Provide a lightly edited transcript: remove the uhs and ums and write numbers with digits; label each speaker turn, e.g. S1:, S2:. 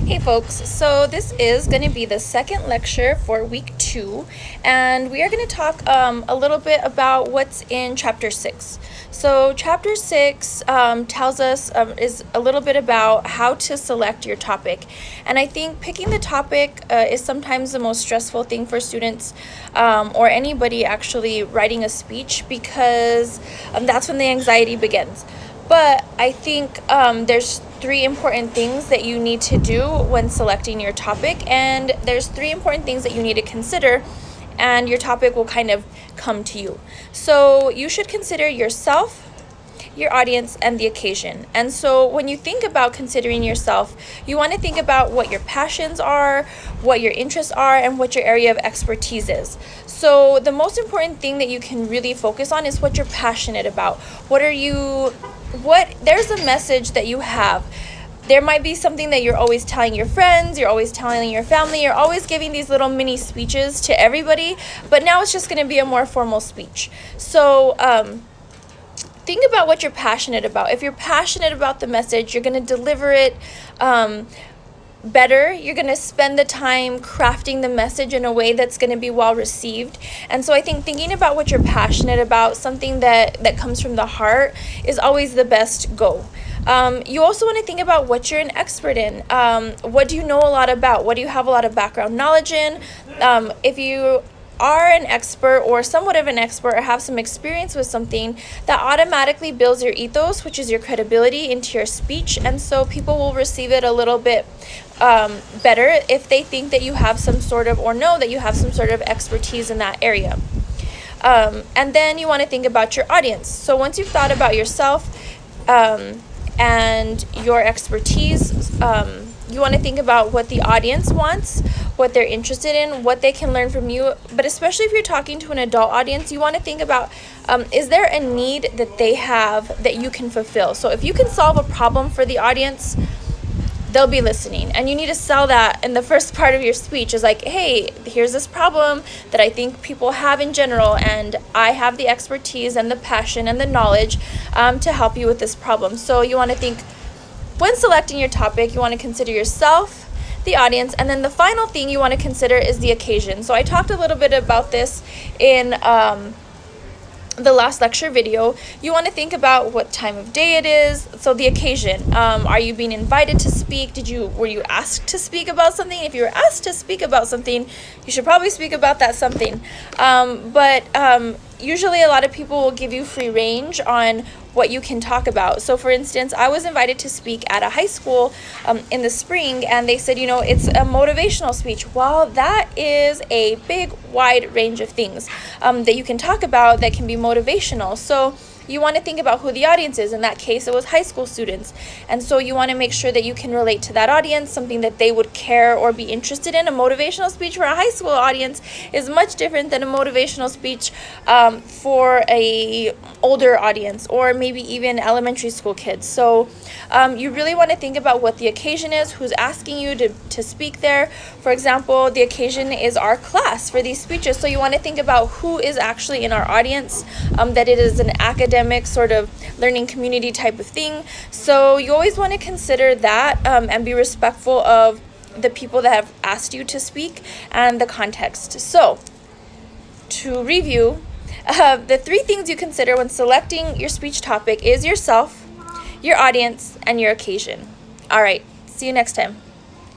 S1: Hey folks, so this is going to be the second lecture for week 2, and we are going to talk a little bit about what's in chapter 6. So chapter 6 tells us is a little bit about how to select your topic, and I think picking the topic is sometimes the most stressful thing for students or anybody actually writing a speech, because that's when the anxiety begins. But I think there's 3 important things that you need to do when selecting your topic, and there's 3 important things that you need to consider, and your topic will kind of come to you. So you should consider yourself, your audience, and the occasion. And so when you think about considering yourself, you want to think about what your passions are, what your interests are, and what your area of expertise is. So the most important thing that you can really focus on is what you're passionate about. There's a message that you have. There might be something that you're always telling your friends, you're always telling your family, you're always giving these little mini speeches to everybody, but now it's just going to be a more formal speech. So think about what you're passionate about. If you're passionate about the message, you're going to deliver it better. You're going to spend the time crafting the message in a way that's going to be well received. And so I think thinking about what you're passionate about, something that comes from the heart, is always the best go. You also want to think about what you're an expert in. What do you know a lot about? What do you have a lot of background knowledge in? If you are an expert or somewhat of an expert or have some experience with something, that automatically builds your ethos, which is your credibility, into your speech. And so people will receive it a little bit better if they think that you have some sort of, or know that you have some sort of expertise in that area. And then you want to think about your audience. So once you've thought about yourself and your expertise, you want to think about what the audience wants, what they're interested in, what they can learn from you. But especially if you're talking to an adult audience, you want to think about, is there a need that they have that you can fulfill? So if you can solve a problem for the audience, they'll be listening. And you need to sell that in the first part of your speech, is like, hey, here's this problem that I think people have in general, and I have the expertise and the passion and the knowledge to help you with this problem. So you want to think, when selecting your topic, you want to consider yourself, the audience, and then the final thing you want to consider is the occasion. So I talked a little bit about this in the last lecture video. You want to think about what time of day it is. So the occasion, are you being invited to speak? Were you asked to speak about something? If you were asked to speak about something, you should probably speak about that something. But usually a lot of people will give you free range on what you can talk about. So for instance, I was invited to speak at a high school in the spring, and they said, it's a motivational speech. Well, that is a big, wide range of things that you can talk about that can be motivational. So you want to think about who the audience is. In that case, it was high school students. And so you want to make sure that you can relate to that audience, something that they would care or be interested in. A motivational speech for a high school audience is much different than a motivational speech for a older audience, or maybe even elementary school kids. So you really want to think about what the occasion is, who's asking you to speak there. For example, the occasion is our class for these speeches. So you want to think about who is actually in our audience, that it is an academic sort of learning community type of thing. So you always want to consider that and be respectful of the people that have asked you to speak and the context. So to review, the 3 things you consider when selecting your speech topic is yourself, your audience, and your occasion. All right, see you next time.